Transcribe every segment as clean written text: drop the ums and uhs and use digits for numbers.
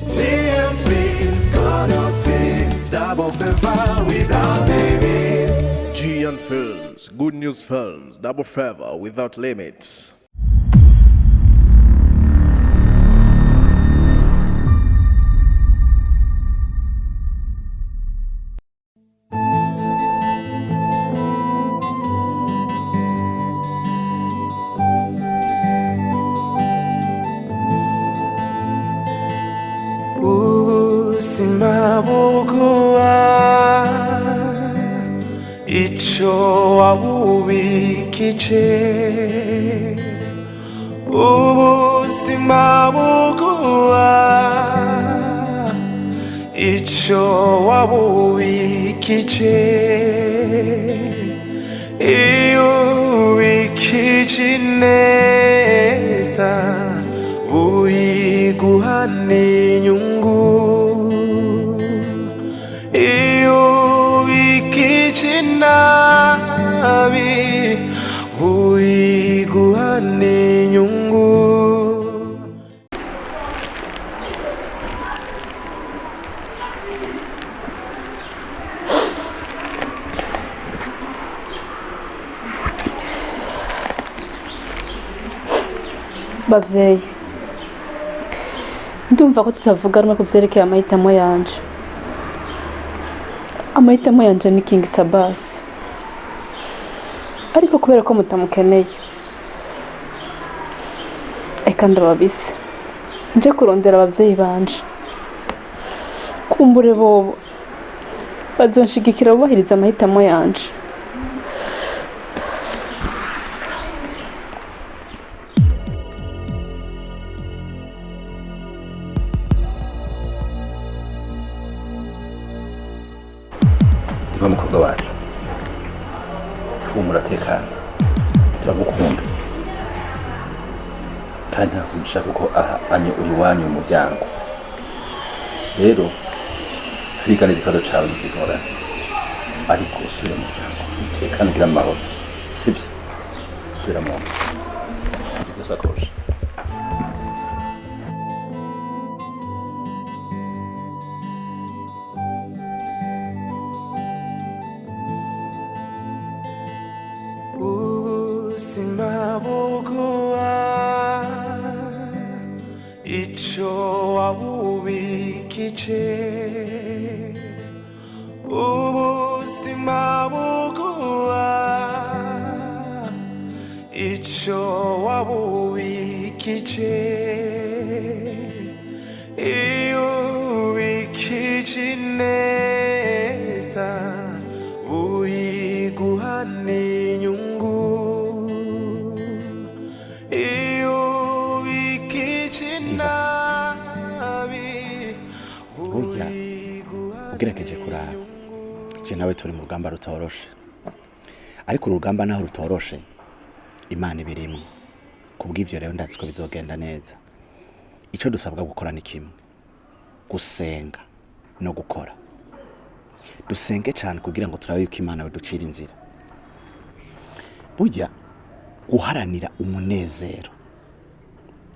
GM Films, Chronos Films, double favor without limits. GM Films, Good News Films, double favor without limits. Simabugua icho wabubikije Simabugua icho wabubikije ubikije neza uyiguhane inyungu nabi uyiguhane inyungu. Bavyeyi, ndumva ko tutavuga rumwe ku vyerekeye amahitamo yanje. Amahitamo yanje ni King Sabasi, ariko kubera ko mutamukeneye eka ndababise nje kurondera abavyeyi banje, kumbure bobo bazonshigikira bubahiriza amahitamo yanje. Iba mukobwa wacu umuratekana turamukunda kandi ntakumisha kuko anye uri wanyu mu muryango. Rero turigana ikibazo cawe n'ikigora, ariko usubira mu muryango utekana ugira amahoro, sibyo? Usubira mu nzu sakoshi. Simabugua icho wabubikije Simabugua icho wabubikije ubikije neza uyiguhane inyungu. Burya ugerageje kuraba je nawe turi mu rugamba rutoroshe, ariko urugamba naho rutoroshe Imana ibirimo. Kubw'ivyo rero ndazi ko bizogenda neza. Ico dusabwa gukora ni kimwe, gusenga no gukora. Dusenge cyane kugira ngo turabe yuko Imana yaducira inzira. Burya guharanira umunezero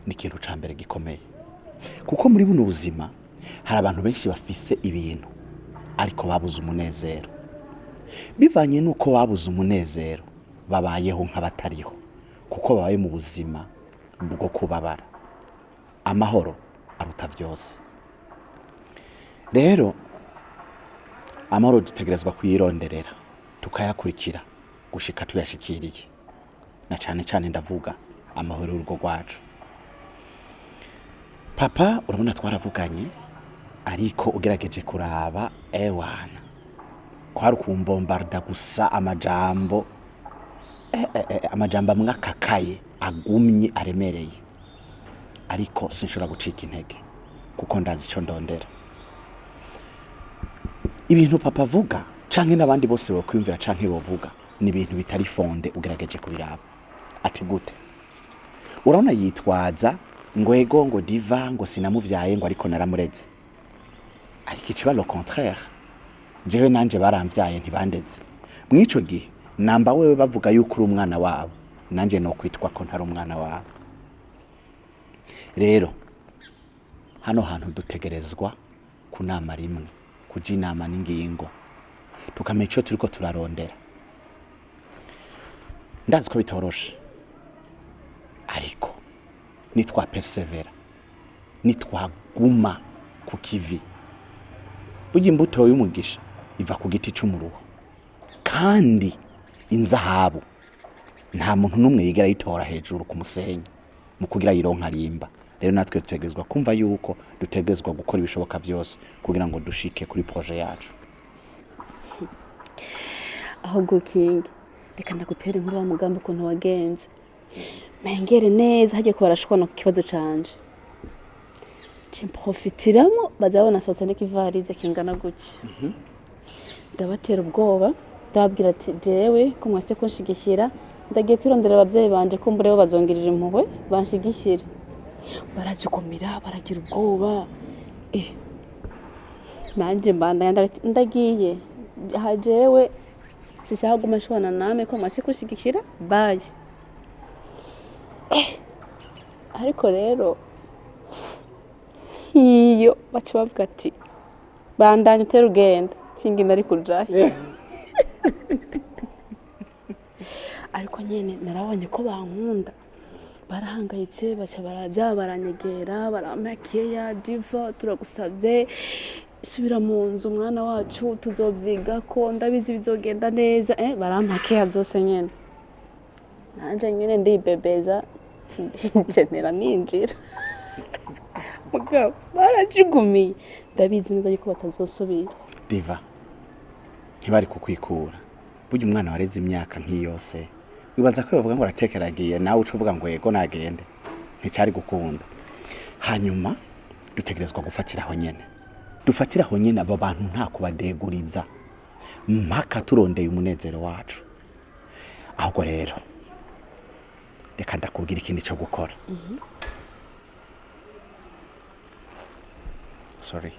ni ikintu ca mbere gikomeye, kuko muri buno buzima hari abantu benshi bafise ibintu ariko babuze umunezero. Bivanye nuko babuze umunezero babayeho nk'abatariho, kuko babaye mu buzima bwo kubabara. Amahoro aruta byose. Rero amahoro dutegerezwa kuyironderera tukayakurikira gushika tuyashikiriye, na cyane cyane ndavuga amahoro y'urugo rwacu. Papa urabona twaravuganye, ariko ugerageje kuraba ewana kwari kumbombarda gusa amajambo amwe akakaye agumye aremereye, ariko sinshobora gucika intege kuko ndazi ico ndondera. Ibintu papa avuga canke n'abandi bose bokwiyumvira canke bovuga ni ibintu bitari fonde. Ugerageje kubiraba ati gute, urabona yitwaza ngo ego ngo diva ngo sinamuvyaye ngo ariko naramureze, ariko ikiba le contraire. Jewe nanje baramvyaye ntibandeze. Mwico gihe namba wewe bavuga yuko uri umwana wabo, nanje no kwitwa ko ntari umwana wabo. Rero hano hantu dutegerezwa kunama rimwe kuja inama n'ingingo tukamenya ico turiko turarondera. Ndazi ko bitoroshe ariko nitwa persevera nitwaguma ku kivi burya imbuto y'umugisha iva ku giti c'umuruho kandi inzahabu nta muntu n'umwe yigera yitora hejuru ku musenyi mu kugira yironka rimba. Rero natwe dutegerezwa kumva yuko dutegerezwa gukora ibishoboka vyose kugira ngo dushike kuri projet yacu. ahubwo King reka ndagutera inkuru wa mugambi ukuntu wagenze mengere neza hagiye ko barashwana ku kibazo canje cimprofitiramo bazabona sotse n'ikivarize kingana guki ndabatera ubwoba ndababwira ati jewe ko mwase kunshigikira ndagiye kwirondera abavyeyi banje ko mbure bo bazongirira impuhwe banshigikire. Barajukumira baragira ubwoba nanje mbanda ndagiye hajewe sishaka gumashwana name ko mwase kunshigikira baye ariko rero iyo baca bavuga ati bandanye utera ugenda kingi nari kujahe ariko nyene narabonye ko bankunda barahangayitse baca baraza baranyegera barampakiye ya Diva turagusavye subira mu nzu umwana wacu tuzovyiga ko ndabizi bizogenda neza barampakiye zose nyene nanje nyene ndibebeza ngenera ninjira mugabo barajugumiye ndabizi neza yuko batazosubira. Diva ntibari kukwikura burya umwana wareze imyaka nk'iyose wibaza ko bavuga ngo aratekeragiye nawe ucuvuga ngo yego nagende nticyari gukunda. Hanyuma dutegerezwa gufatiraho nyene dufatiraho nyene abo bantu nta kubadeguriza mpaka turondeye umunezero wacu. Ahubwo rero reka ndakubwira ikindi cyo gukora. Sorry.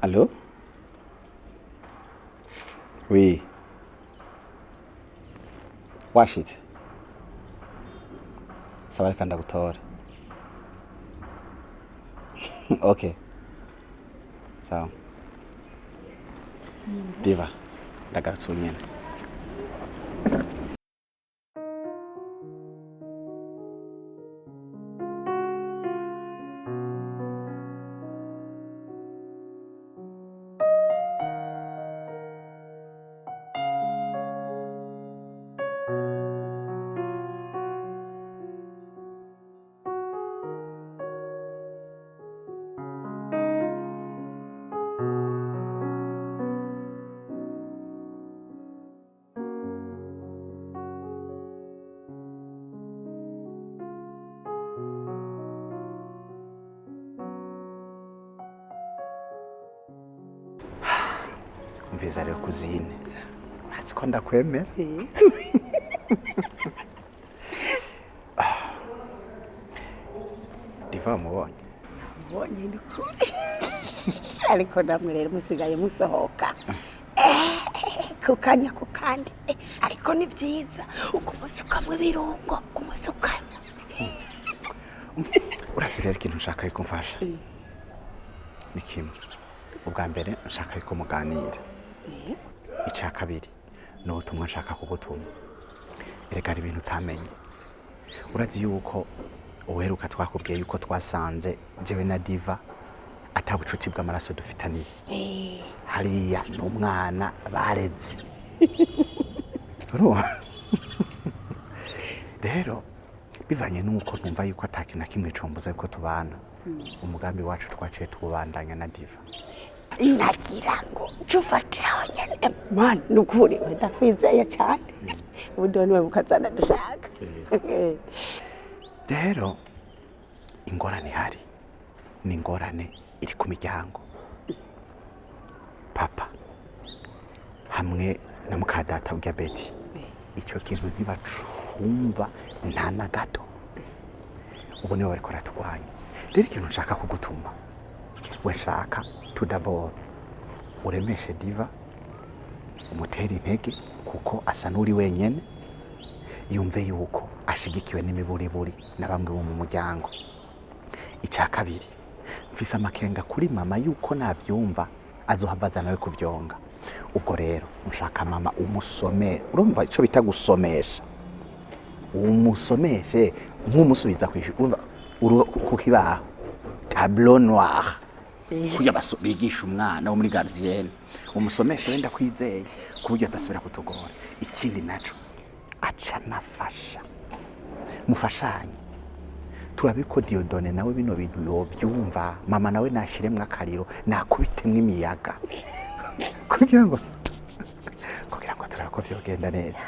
Allô? Oui. Washit. Sawa reka ndagutora. Okay. Sawa. Diva, ndagarutse nyene. Mviza rero kuzine urazi ko ndakwemera. Diva mubonye ni kuri ariko namwe rero musigaye musohoka kukanya kukandi ariko ni vyiza ukumusukamwe birungo kumusukanya. Urazi rero ikintu nshaka yuko mfasha ni kimwe. Ubwa mbere nshaka yuko muganira. Icya kabiri ni ubutumwa nshaka kugutuma. Erega ibintu utamenye. Urazi yuko uheruka twakubwiye yuko twasanze jewe na Diva atabucuti bw'amaraso dufitaniye. Hariya n'umwana bareze. Rero bivanye nuko numva yuko atakintu na kimwe combuza yuko tubana. Umugambi wacu twaciye tubandanya na Diva. Nagira ngo tufatiraho nyene man nukuri ndakwizeye cyane ubudoni we bukazana dushaka. Rero ingorane hari ni ingorane iri ku miryango. Papa hamwe na mukadata urya Betty icyo kintu ntibacumva nta na gato. Ubu nibo bariko ratugwanya. Rero ikintu nshaka kugutuma we nshaka tudabora uremeshe Diva umutera intege kuko asa n'uri wenyene yumve yuko ashigikiwe n'imiburiburi na bamwe bo mu muryango. Icya kabiri, mfise amakenga kuri mama yuko navyumva azohavaza nawe kuvyonga. Ubwo rero mushaka mama umusomere, urumva ico bita gusomesha, umusomeshe nk'umusubiza kwishura ku kibaho tableau noir kuya bigisha umwana wo muri gardienne, umusomeshe wenda kwizeye kuburyo atasubira kutugora. Ikindi naco aca nafasha mufashanye, turabe ko Diodone nawe bino bintu yovyumva, mama nawe nashiremwe akariro nakubitemwe imiyaga kugira ngo turabe ko vyogenda neza.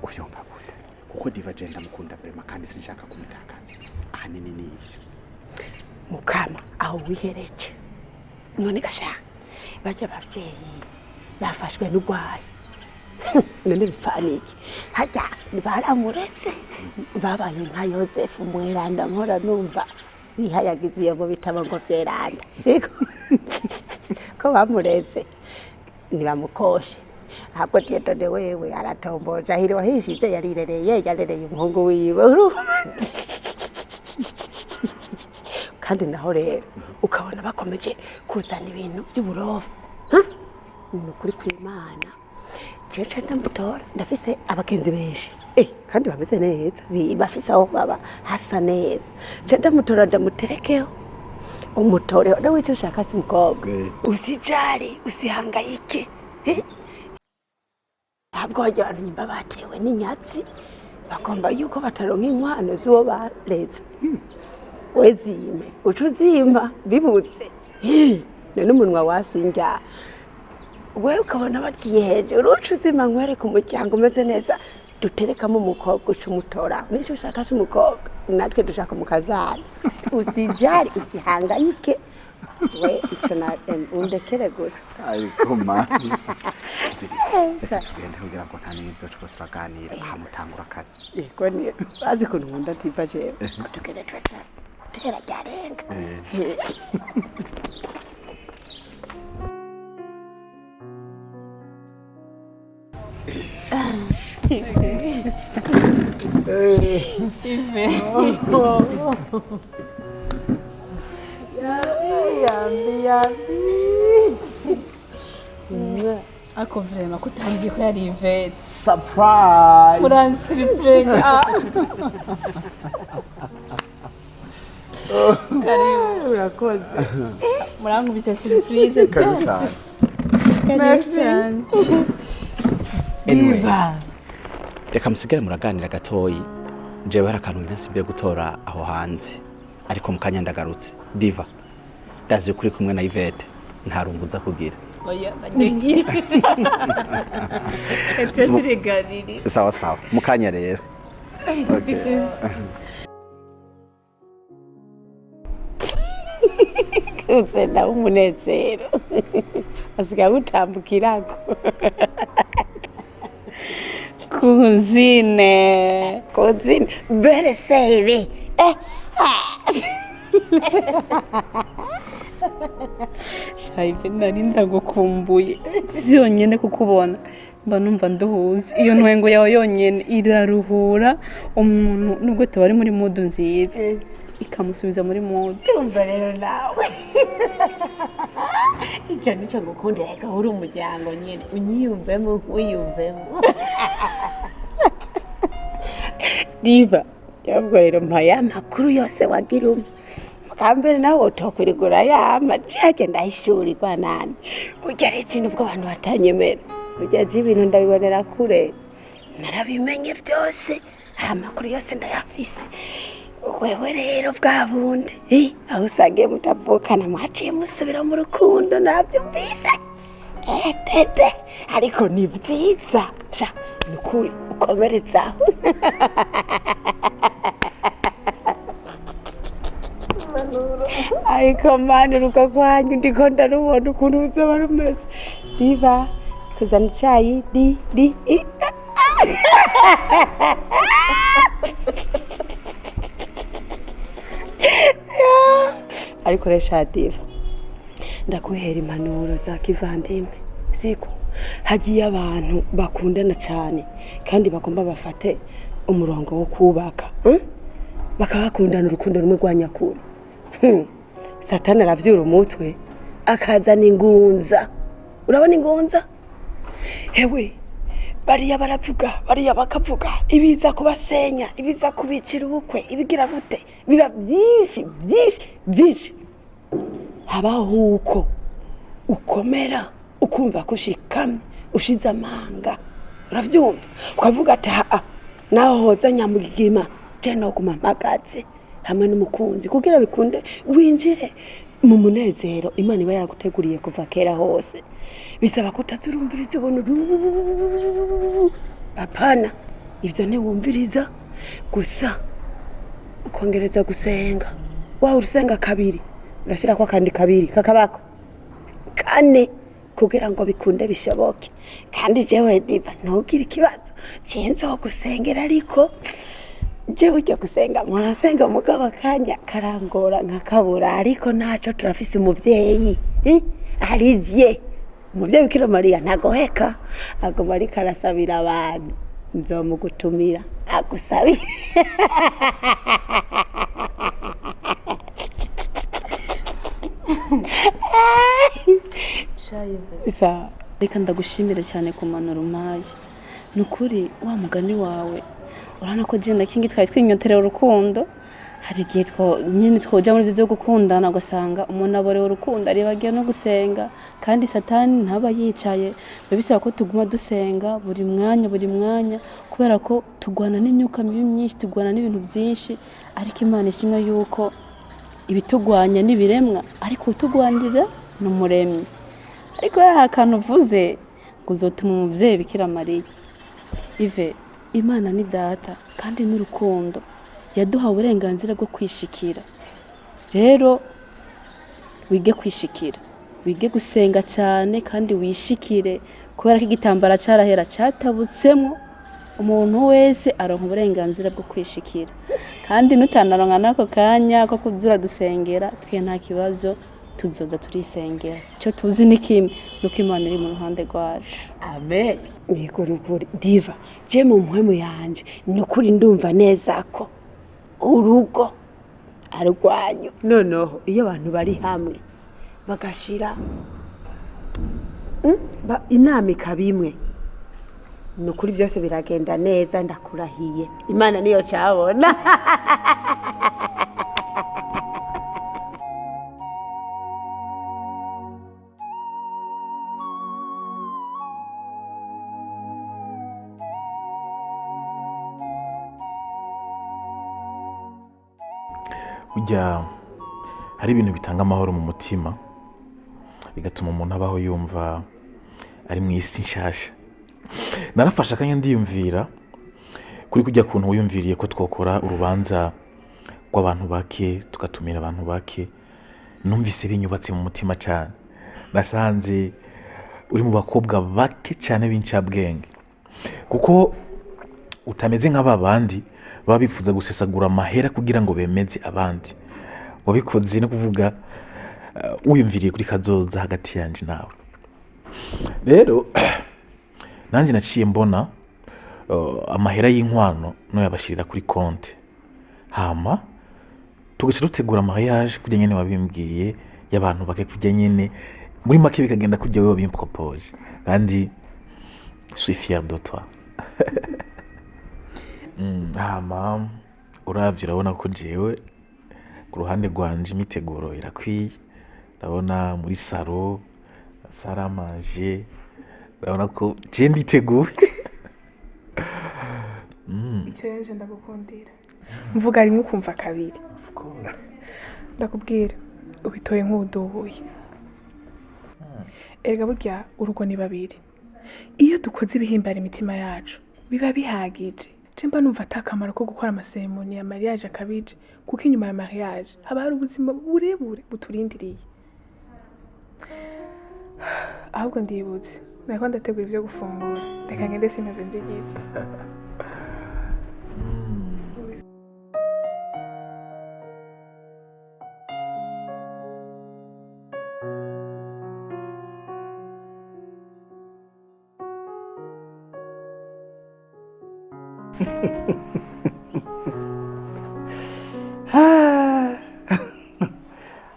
Uvyumva gute? Kuko Diva Jenda mukunda vraiment kandi sinshaka kumutakaza. Ahanini n'ivyo Mukama aho wihereje none gasha bajya abavyeyi bafashwe n'ugwaye none bipfaniki hajya baramuretse babaye nka Yosefu mweranda mpora numva bihayagize bo bitaba ngo vyeranda siko ko bamuretse nibamukoshe ahubwo Diodone wewe aratomboje ahiri wahishije yarereye umuhungu wiwe kandi naho rero ukabona bakomeje kuzana ibintu by'uburofu ni ukuri kw'Imana. Jeje ndamutora ndafise abagenzi benshi kandi bameze neza bafise aho baba hasa neza. Je ndamutora ndamuterekeho umutore nawe icyo ushaka si mukobwa usijari usihangayike. Ntabwo wajya abantu nyimba batewe n'inyatsi bagomba yuko bataronka inkwano z'uwo bareze wezime ucuzima bibutse none umunwa wasinja wewe ukabona bagiye hejuru ucuzima nkwere ku muryango umeze neza duterekamo umukobwa ucumutora n'icyo ushaka si umukobwa natwe dushaka mukazana usijari usihangayike we icyo na undekere gusa ariko mani tugende kugira ngo nta n'ibyo tuko turaganira hamutangura akazi yego neza bazi kuntu nkunda Diva jewe tugende tera ryarenga Ako vrema kutangiye ko yari Yvette. surprise Uransiriprenga. urakoze Murankubise surprise. karibu cyane. Merci. Diva Reka musigare muraganira gatoyi, jewe hari akantu nasibiye gutora aho hanze ariko mukanya ndagarutse. Diva ndazi kuri kumwe na Yvette ntarumbuza kugira. Oya nagiye. Epwe turiganiri. Sawa sawa mukanya rero. Okay. uzenda umunezero asigaye utambukirako Kuzine bere sebe Shaive nari ndagukumbuye zonyene kukubona mba numva nduhuze. Iyo ntwengo yawe yonyene iraruhura umuntu nubwo tubari muri mood nziza ikamusubiza muri mood. umva rero nawe icyo nicyo ngukundira reka uri umuryango nyine unyiyumvemo wiyumvemo. Diva yabwo rero mpaya makuru yose wagira umwe kambere nawe utokwirigura yama cyage ndayishuri kwa nani ugere cino ubwo abantu batanyemera ujaje ibintu ndabibonera kure narabimenye byose amakuru yose ndayafise. Wewe rero bwa bundi aho usangiye mutavukana mwaciye musubira mu rukundo nabyumvise tete ariko ni byiza sha nukuri ukomeretsa ariko mani uruko kwanyu ndiko ndarubona ukuntu ruzaba rumeze. Diva kuzana icyayi di ariko resha Diva ndakuhera impanuro za kivandimwe siko hagiye abantu bakundana cyane kandi bagomba bafate umurongo wo kubaka bakaba bakundana urukundo rumwe rwa nyakuri. Satani aravyura umutwe akazana ingunza. Urabona ingunza? Hewe bariya baravuga, bariya bakavuga, ibiza kubasenya, ibiza kubicira ubukwe, ibigira gute, biba byinshi. Habaho uko ukomera ukumva ko ushikamye ushize amanga, uravyumva, ukavuga ati naho hoza Nyamugigima no kumamagaze hamwe n'umukunzi kugira bikunde winjire mu munezero Imana iba yaraguteguriye kuva kera hose. Bisaba kutazurumviriza ubuntu, apana ivyo ntiwumviriza gusa ukongereza gusenga. Waho urusenga kabiri urashira kwa kandi kabiri kakabako kane kugira ngo bikunde bishoboke. Kandi jewe Diva ntugire ikibazo cenzo gusengera, ariko jewe ujya gusenga murasenga mugabo kanya karangora nkakabura, ariko naco turafise umuvyeyi arizye. Umuvyeyi Bikira Mariya ntagoheka, agoma ariko arasabira abantu, nzomugutumira agusabire. Shaive, reka ndagushimira cyane ku manuro umpaye. Ni ukuri wa mugani wawe urabona ko je na Kingi twari twinyoterera urukundo. Hari igihe nyine twoja muri byo gukundana ugasanga umuntu aborewe urukundo aribagiye no gusenga, kandi Satani ntaba yicaye. Bisaba ko tuguma dusenga buri mwanya kubera ko tugwana n'imyuka mibi myinshi, tugwana n'ibintu byinshi, ariko Imana ishimwe yuko ibitugwanya n'ibiremwa, ariko utugwanira n'umuremyi. Ariko akantu uvuze ngo uzotuma umuvyeyi Bikira Mariya. Ive, Imana ni data kandi n'urukundo yaduha uburenganzira bwo kwishikira. Rero wige kwishikira, wige gusenga cyane kandi wishikire, kubera ko igitambara cyarahera cyatabutsemo. Umuntu wese aronka uburenganzira bwo kwishikira, kandi nutanaronka nako kanya ko kuzura dusengera, twe nta kibazo tuzoza turisengera. Cyo tuzi ni kimwe nuko Imana iri mu ruhande rwacu. Amen. Yego nukuri Diva, je mu mpwemu yanje nukuri ndumva neza ko urugo arwanyu. Noneho iyo abantu bari hamwe bagashira inama ikabimwe, nukuri byose biragenda neza, ndakurahiye. Imana niyo cyabona. Ujya hari ibintu bitanga amahoro mu mutima, bigatuma umuntu abaho yumva ari mu isi nshasha. Narafashe akanya ndiyumvira kuri kujya kuntu wiyumviriye ko twokora urubanza rw'abantu bake, tugatumira abantu bake. Numvise binyubatse mu mutima cyane. Nasanze uri mu bakobwa bake cyane b'incabwenge, kuko utameze nk'ababandi baba bifuza gusesagura amahera kugira ngo bemeze abandi. Wabikoze no kuvuga wiyumviriye kuri kazoza hagati yanje nawe. Rero nanjye naciye mbona amahera y'inkwano no yabashirira kuri konte, hama tugaca dutegura mariage kujya nyene wabimbwiye y'abantu bake, kujya nyene muri make bikagenda kujya wewe wabimpropose, kandi je suis fier de toi. Hama uravye urabona ko jewe ku ruhande rwanje imiteguro irakwiye. Ndabona muri saro saramanje, urabona ko je nditeguye. Icyo nje ndagukundira, mvuga rimwe ukumva kabiri. Ndakubwira ubitoye nk'uduhuye. Erega burya urugo ni babiri. Iyo dukoze ibihimbara imitima yacu biba bihagije. Jemba numva atakamaro ko gukora amaseremoni ya mariage akabije, kuko inyuma ya mariage haba hari ubuzima burebure buturindiriye. Ahubwo ndibutse nako ndategura ibyo gufungura, reka ngende simpave nzigize.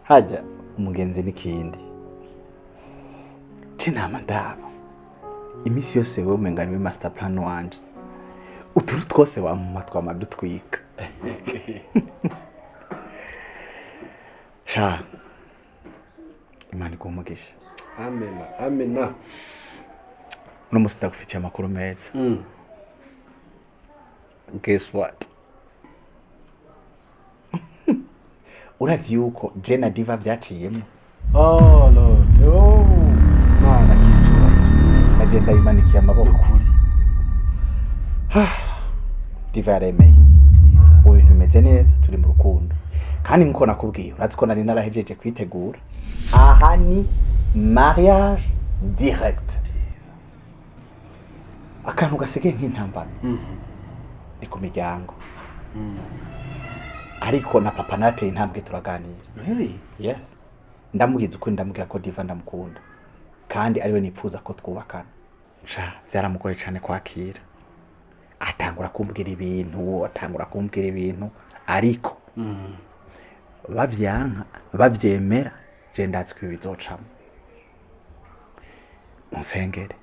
hajya umugenzi n'ikindi c'inama ndaba iminsi yose wowe umenga niwe master plan wanje uturu twose wamuma twamadutwika sha imana igumugisha amena amena uno musi ndagufitiye amakuru meza guess what urazi yuko je na Diva vyaciyemo oh lord oh mana kicura naje ndayimanikiye amaboko kuri Diva yaremeye ubu bintu bimeze neza turi mu rukundo kandi nkuko nakubwiye urazi ko nari narahejeje kwitegura aha ni mariage direct akantu gasigaye nk'intambara ni ku miryango ariko na papa nateye intambwe turaganira. Really? Yes. Ndamubwiza uko ndamubwira ko Diva ndamukunda kandi ariwe nipfuza ko twubakana. Sha byaramugoye cyane kwakira. Atangura kumbwira ibintu ariko bavyanka bavyemera je ndatswe bizocamo. Musengere.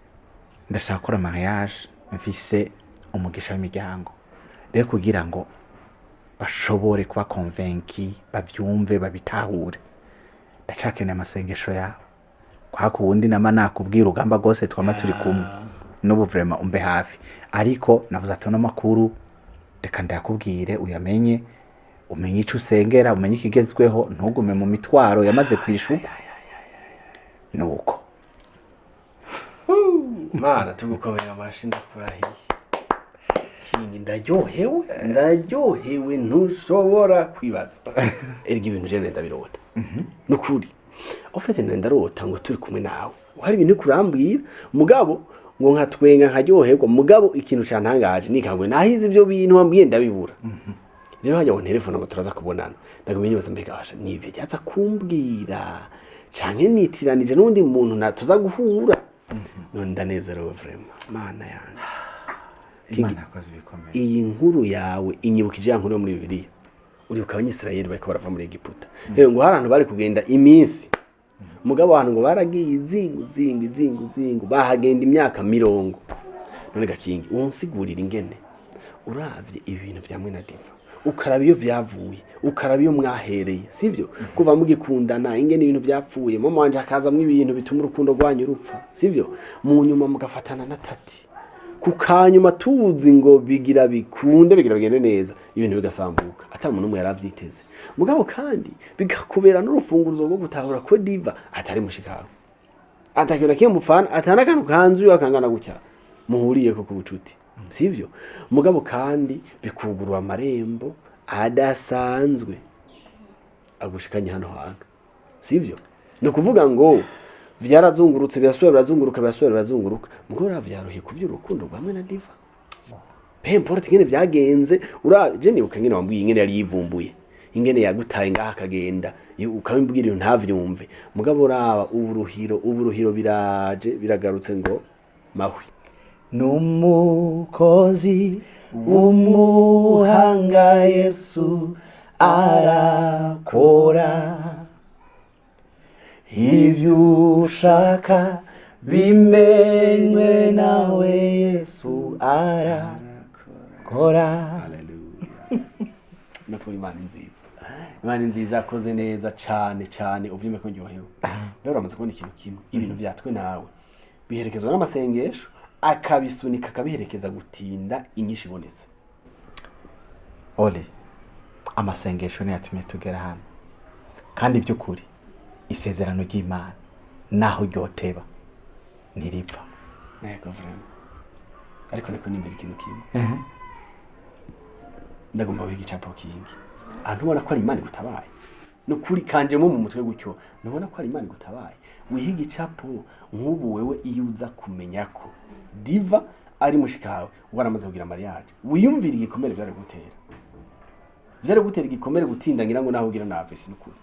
Ndashaka gukora mariage mfise umugisha w'imiryango. Rero kugira ngo bashobore kuba convaincu bavyumve babitahure ndacakeneye amasengesho yawe kwa kuwundi nama nakubwira ugamba gose twama turi kumwe n'ubu vraiment umbe hafi ariko navuze atona makuru reka ndakubwire uyamenye umenye ico usengera umenye ikigezweho ntugume mu mitwaro yamaze kwishuka nuko mana tugukomera amashinda kurahiye kingi ndaryohewe ntushobora kwibaza erga ibintu je nenda birota nukuri ofete ndarota ngo turi kumwe nawe hari ibintu kurambwira mugabo ngo nkatwenga nkaryoherwa mugabo ikintu cantangaje nikangwe nahize ibyo bintu wambwiye ndabibura rero hajya on telefone ngo turaza kubonana ndagumenye bose mbega basha nibe yaza kumbwira canke nitiranije n'undi muntu natuza guhura none ndanezerewe vraiment mana yanjye Imana akoze bikomeye. Iyi nkuru yawe inyibukije ya nkuru yo muri Bibiliya. Uribuka abanyisirayeli bariko barava muri Egiputa. Ngo harantu bari kugenda iminsi. Mugabo abantu ngo baragiye zingu bahagenda imyaka 50. None gakingi unsigurira ingene uravye ibintu byamwe na Diva. Ukaraba iyo vyavuye, ukaraba iyo mwahereye, sivyo? Kuva mugikundana ingene ibintu vyapfuye, mama wanje akazamwe ibintu bituma urukundo rwanyu rupfa, sivyo? Mu nyuma mugafatana na tati. Kukanyuma tuzi ngo bigira bikunde bigira bigende neza ibintu bigasambuka ata muntu umwe yaravyiteze mugabo kandi bigakubera n'urufunguruzo rwo gutahura ko Diva atari mushikawe atakira kiyo mufana atana kantu kanzu yakangana gutya muhuriye ko kubucuti sivyo mugabo kandi bikugurwa amarembo adasanzwe agushikanye hano hantu sivyo no kuvuga ngo vyarazungurutse birazunguruka mugora vyaruhiye kuvy'urukundo rwamwe na Diva importe ingene vyagenze uraje nibuka ingene wambwiye ingene yari yivumbuye ingene yagutaye ngaha akagenda ukabimbwira iyo ntavyumve mugabo uraba uburuhiro biraje biragarutse ngo mahwi n'umukozi w'umuhanga Yesu arakora ivyo ushaka bimenywe nawe Yesu arakora. Hallelujah. Nakuri Imana nziza akoze neza cyane uvyime ko ndyohewe. Rero uramaze kubona ikintu kimwe ibintu vyatwe nawe biherekezwa n'amasengesho akabisunika akabiherekeza gutinda inyinshi ibonetse. Ole amasengesho ni yatumye tugera hano kandi by'ukuri isezerano ry'Imana naho ryoteba ntiripfa. Yego vraiment. Ariko niko nimbira ikintu kimwe. Ndagomba wiga icapo kingi. Antubona ko ari Imana gutabaye. No kuri kanje mu mutwe gutyo. Nubona ko ari Imana gutabaye. Wihiga icapo nk'ubu wewe iyo uza kumenya ko Diva ari mushikawe waramaze kugira mariage. Wiyumvira igikomere byari gutera. Byari gutera igikomere gutinda ngira ngo naho ugira navisi n'ukuri.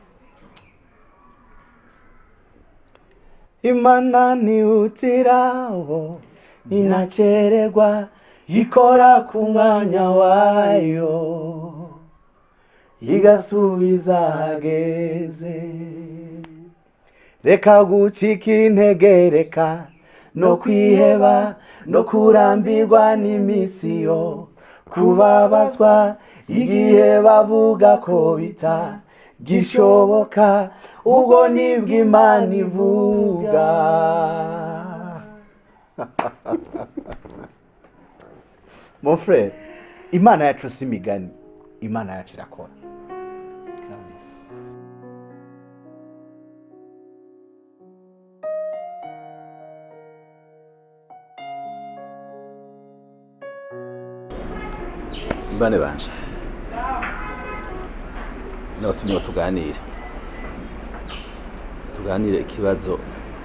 Imana ni utiraho inachererwa ikora ku mwanya wayo igasubiza hageze reka gucika intege reka no kwiheba no kurambirwa n'imisiyo kubabazwa igihe bavuga ko bitagishoboka ubwo nibwo Imana ivuga. Mon frère, Imana yacu si imigani, Imana yacu irakora. bane banje n'abatumye tuganire ikibazo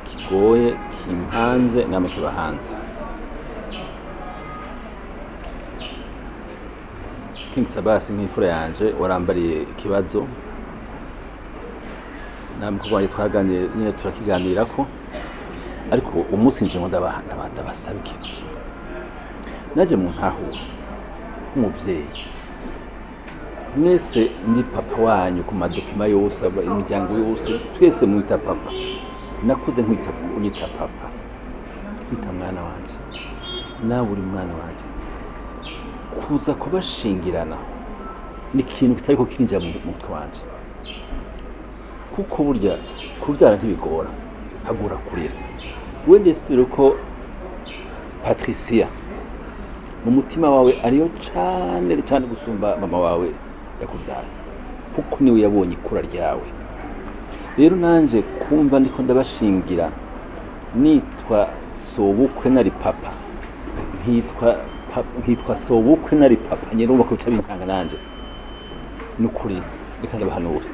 kigoye kimpanze namwe kibahanze. King Sabasi nk'imfura yanje warambariye ikibazo namwe kubanye twaganire nyine turakiganirako, ariko umunsi nje ngo ndabasaba ikintu kimwe naje mu ntahura umubyeyi mwese ndi papa wanyu ku madokima yose imiryango yose twese mwita papa, nakuze nkwita papa, kwita mwana wanje nawe uri mwana wanje, kuza kubashingirana ni ikintu kitariko kirinjira mu mutwe wanje, kuko burya kubyara ntibigora hagura kurira. Wende sire ko Patricia mu mutima wawe ariyo cyane cyane gusumba mama wawe yakubyara, kuko niwe yabonye ikura ryawe. Rero nanje kumva ndiko ndabashingira nitwa sobukwe nari papa, nkitwa sobukwe nari papa nyene ubako bica bintanga nanje nukuri reka ndabahanura.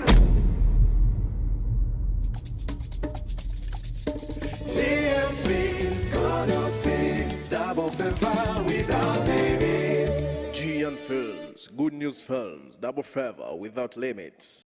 GN Films, Good News Films, Double Favor without limits.